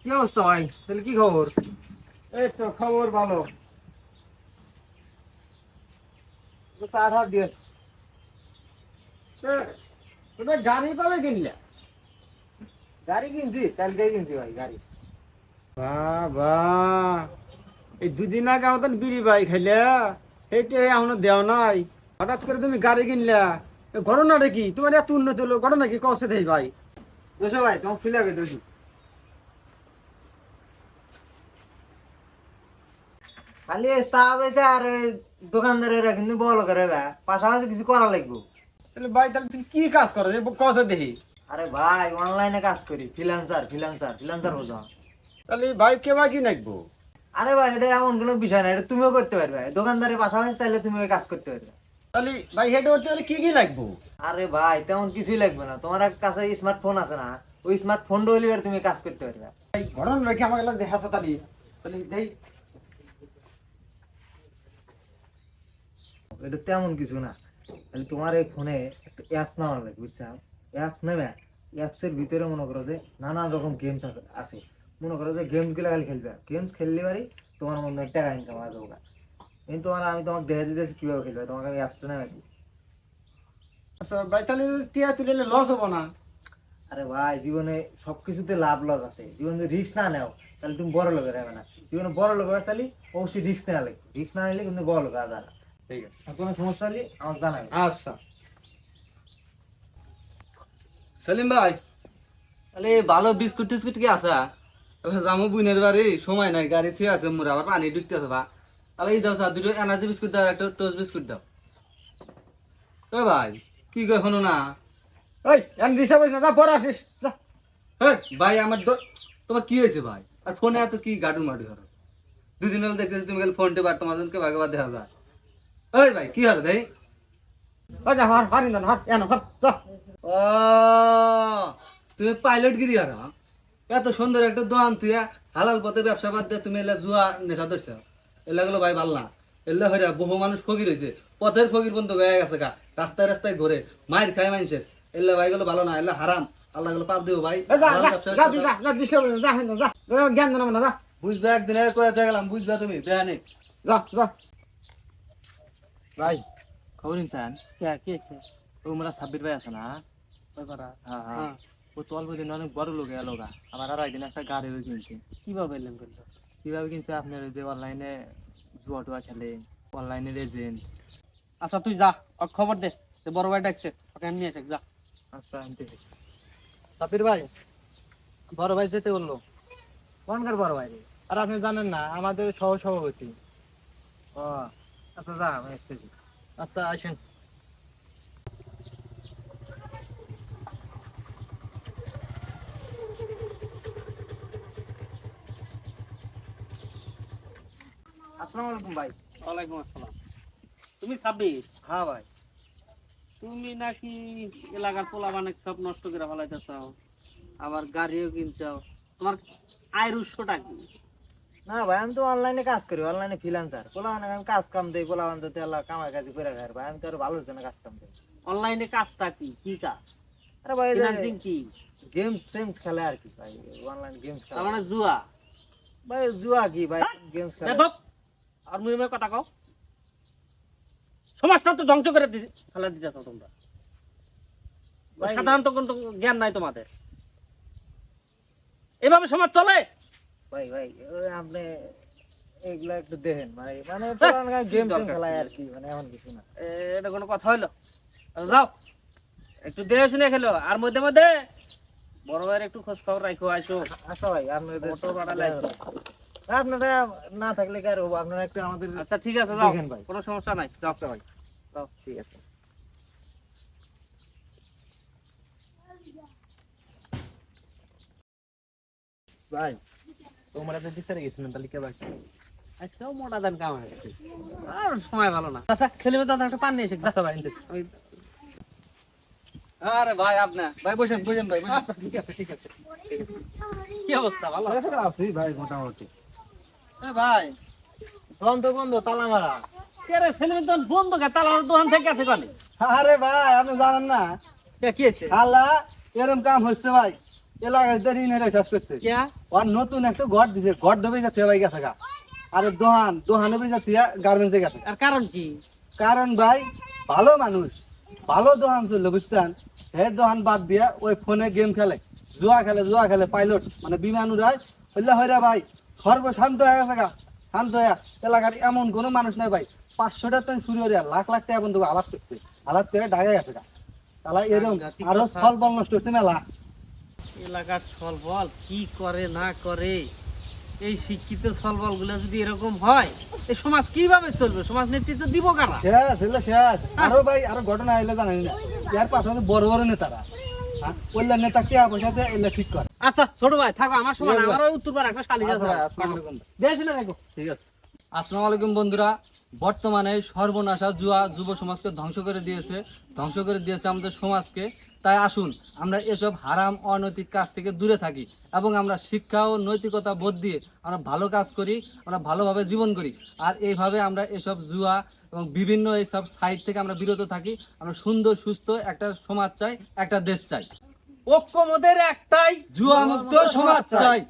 কি অবস্থা ভাই? তাহলে কি খবর? এই তো খবর ভালো। চা টা দিয়ে। তোমরা গাড়ি কবে কিনলে? গাড়ি কিনছি, কালকে কিনছি ভাই গাড়ি। বাবা, এই দুদিন আগে আমাদের বিড়ি বাই খাইলে, সেইটা এখনো দেও নাই। হঠাৎ করে তুমি গাড়ি কিনলা, এ ঘটনাটা কি? তোমার এত উন্নতি হলো, ঘটনা কি কষে দেই ভাই? দুশো ভাই, তোমার ফিল আগে দুশো। খালি এই চা বেচে আর ওই দোকানদারেরা কিন্তু বল করে ভাই, পাশাপাশি কিছু করা লাগবে। তাহলে ভাই, তাহলে তুমি কি কাজ করো যে কষে দেখি? আরে ভাই অনলাইনে কাজ করি, ফ্রিল্যান্সার ফ্রিল্যান্সার ফ্রিল্যান্সার বোঝো? তাহলে ভাই কে ভাই কি নাকবো? আরে ভাই এটা এমন কোনো বিষয় না, এটা তুমিও করতে পারবে, দোকানদারের পাশাপাশি চাইলে তুমিও এই কাজ করতে পারবে। তাহলে ভাই হেঁটে করতে হলে কি কি লাগবো? আরে ভাই তেমন কিছুই লাগবে না, তোমার কাছে স্মার্টফোন আছে না? ওই স্মার্টফোনটা হলে এবার তুমি কাজ করতে পারবে। ভাই ঘটনা রেখে আমাকে লাগে দেখাছো তাহলে। তাহলে দেই। এটা তেমন কিছু না, তাহলে তোমার এই ফোনে একটা অ্যাপস নেওয়া লাগবে, বুঝছো? অ্যাপস নেবে, অ্যাপস এর ভিতরে মনে করো যে নানান রকম গেমস আছে। মনে করো যে গেমস গুলো খালি খেলবে, গেমস খেললে পারি তোমার মধ্যে টাকা ইনকাম আসবে ওটা। কিন্তু তোমার আমি তোমাকে দেখে দিতেছি কিভাবে খেলবে, তোমাকে আমি অ্যাপসটা নেবে দিই। আচ্ছা ভাই, তাহলে টিয়া তুলে লস হবো না? আরে ভাই জীবনে সবকিছুতে লাভ লস আছে, জীবনে যদি রিস্ক না নেও তাহলে তুমি বড় লোকের হবে না। জীবনে বড় লোক হয়ে চালি অবশ্যই রিস্ক নেওয়া লাগবে, রিস্ক না নিলে কিন্তু বড় লোক আর যাবে না। ঠিক আছে। আর কোনো সমস্যা হলে আমাকে জানাবে। আচ্ছা সেলিম ভাই, তাহলে ভালো বিস্কুট টিস্কুট কি আছে? জামু বুনের বাড়ি, সময় নাই, গাড়ি থুয়ে আছে, মোর আবার পানি ঢুকতে আছে বা। তাহলে এই দাও স্যার, দুটো এনার্জি বিস্কুট দাও, একটা টোস্ট বিস্কুট দাও। ও ভাই, কি কই শোনো না? ওই এনজি সাহেব যা পরে আসিস যা। হ্যাঁ ভাই, তোমার কি হয়েছে ভাই? আর ফোনে এত কি গাডুন মাডু ধরো? দুদিন হলে দেখতেছি তুমি খালি ফোনটে বার, তোমাদেরকে ভাগে বার দেখা যায়। ওই ভাই কি হলো দেই? ওই যা হার হারিন না হার এনো হার যা। ও, তুমি পাইলট গিরি আর এত সুন্দর একটা দোকান তুই হালাল পথে ব্যবসা বাদ দিয়ে তুমি এলা জুয়া নেশা ধরছ। এলা গুলো ভাই ভাল না। এলা হইরা বহু মানুষ ফকির হয়েছে, পথের ফকির বন্ধ হয়ে গেছে গা, রাস্তায় রাস্তায় ঘুরে মায়ের খায় মানুষের। এলা ভাই গুলো ভালো না, এলা হারাম। আল্লাহ গুলো পাপ দেবো ভাই। যা হালাল যা ব্যবসা যা করতে তুই দাও। যা যা ডিস্টার্ব যা হেন যা জ্ঞান দেন না যা বুঝবে, একদিন আগে কয়ে গেলাম, বুঝবে তুমি বেহানে। যা যা। ভাই খবর ইনসান কি আছে? ও মোরা সাব্বির ভাই আছে না, ওই পাড়া? হ্যাঁ, ও তো অল্প দিন অনেক বড় লোক এলো গা। আমার আর একদিন একটা গাড়ি কিনছে। কিভাবে এলেন করলো? কিভাবে কিনছে? আপনার ওই যে অনলাইনে জুয়া টুয়া খেলে, অনলাইনের এজেন্ট। আচ্ছা তুই যা, ওকে খবর দে যে বড় ভাই ডাকছে, ওকে আমি নিয়ে আসে যা। আচ্ছা আনতেছি। সাব্বির ভাই, বড় ভাই যেতে বললো। কোনকার বড় ভাই রে? আর আপনি জানেন না, আমাদের সহ সভাপতি। ও আচ্ছা, যা আমি আসতেছি। আচ্ছা আসেন। আসসালামু আলাইকুম ভাই। ওয়ালাইকুম আসসালাম। তুমি সাব্বির? হ্যাঁ ভাই। তুমি নাকি এলাকার পোলা বানে সব নষ্ট করে ফেলাইতেছ, আবার গাড়িও কিনছাও। তোমার আয়ের উৎসটা কি? না ভাই আমি তো অনলাইনে কাজ করি, অনলাইনে ফ্রিল্যান্সার। পোলা মানে আমি কাজ কাম দেই, পোলা বান্ধব আল্লাহ কামাই কাজ করে খাই ভাই, আমি তো আরো ভালো জন্য কাজ কাম দেই। অনলাইনে কাজটা কি? কি কাজ? আরে ভাই ফিনান্সিং কি? গেমস টেমস খেলে আর কি ভাই, অনলাইন গেমস তার খেলে। মানে জুয়া? ভাই জুয়া কি ভাই, গেমস খেলে। দেখো, আর মুই কথা কও, সমাজটা তো ধ্বংস করে ফেলা দিতেছ তোমরা। ভাই সাধারণত কোনো জ্ঞান নাই তোমাদের। এভাবে সমাজ চলে? ভাই ভাই ওই আপনি এগুলা একটু দেখেন মানে মানে পোলা মানে গেম টেম দরকার খেলায় ছিল? আর কি, মানে এমন কিছু না। এটা কোনো কথা হইলো? আচ্ছা, যাও একটু দেখে শুনে খেলো, আর মধ্যে মধ্যে বড় ভাইয়ের একটু খোঁজ খবর রাখো, আসো। আচ্ছা ভাই আপনাদের মোটর ভাড়া লাগবে। আপনারা না থাকলে কি আর হবো, আপনারা একটু আমাদের আচ্ছা ঠিক আছে, যাও, দেখেন ভাই। কোনো সমস্যা নাই, যাও। আচ্ছা ভাই, যাও। ঠিক আছে। ভাই তোমরা তো বিচারে গেছিলেন, তাহলে কে বাকি? আজকেও মোটা দান কাম হয়েছে, আর সময় ভালো না। আচ্ছা ছেলেমেয়ে দাদা একটা পান নিয়ে এসে। আচ্ছা ভাই নিতেছি। আরে ভাই আপনি ভাই বসেন বসেন ভাই বসেন। আচ্ছা ঠিক আছে ঠিক আছে। কি অবস্থা? ভালো? আছি ভাই মোটামুটি। এ ভাই, দোকান তো বন্ধ, তালা মারা। কে রে, ছেলেমেয়ে দোকান বন্ধ কে? তালার দোকান থেকে আছে কানে? আরে ভাই আপনি জানেন না, কি হয়েছে? আল্লাহ এরম কাম হচ্ছে ভাই। এলাকায় তো ঋণ হেরে শেষ করছে কিয়া আর নতুন একটা ঘর দিছে ঘর ডুবে যাচ্ছে ভাই গেছে গা আর দোহানে বেজা তুই গার্মেন্টসে গেছে আর কারণ কি কারণ ভাই ভালো মানুষ ভালো দোকান ছিল বুঝছেন হে দোকান বাদ দিয়া ওই ফোনে গেম খেলে জুয়া খেলে পাইলট মানে বিমান উড়ায় বললে হইরা ভাই সর্বশান্ত হয়ে গেছে গা শান্ত হয়ে এলাকার এমন কোনো মানুষ নাই ভাই 500 টাকা শুরু করে লাখ লাখ টাকা বন্ধু আলাপ করছে আলাপ করে ঢাকা গেছে গা তাহলে এরকম আরো ফল বল নষ্ট হচ্ছে মেলা এলাকার সলবল কি করে না করে এই শিক্ষিত সলবল গুলা যদি এরকম হয় এই সমাজ কিভাবে চলবে সমাজ নেতৃত্ব দিব কারা শেষ আরো ভাই আরো ঘটনা হইলে জানেন না এর পাশে বড় বড় নেতারা বললে নেতা কে পয়সাতে এলে ঠিক করে আচ্ছা ছোট ভাই থাকো আমার সময় ঠিক আছে আমার উত্তর পাড়া একটা শালিকা আচ্ছা ভাই, আসসালামু আলাইকুম। দেখো দেখো ঠিক আছে আসসালামু আলাইকুম বন্ধুরা বর্তমানে সর্বনাশা জুয়া যুব সমাজকে ধ্বংস করে দিয়েছে আমাদের সমাজকে তাই আসুন আমরা এসব হারাম অনৈতিক কাজ থেকে দূরে থাকি এবং আমরা শিক্ষা ও নৈতিকতা বোধ দিয়ে আমরা ভালো কাজ করি আমরা ভালোভাবে জীবন করি আর এইভাবে আমরা এসব জুয়া এবং বিভিন্ন এইসব সাইট থেকে আমরা বিরত থাকি আমরা সুন্দর সুস্থ একটা সমাজ চাই একটা দেশ চাই ঐক্যমতের একটাই জুয়া মুক্ত সমাজ চাই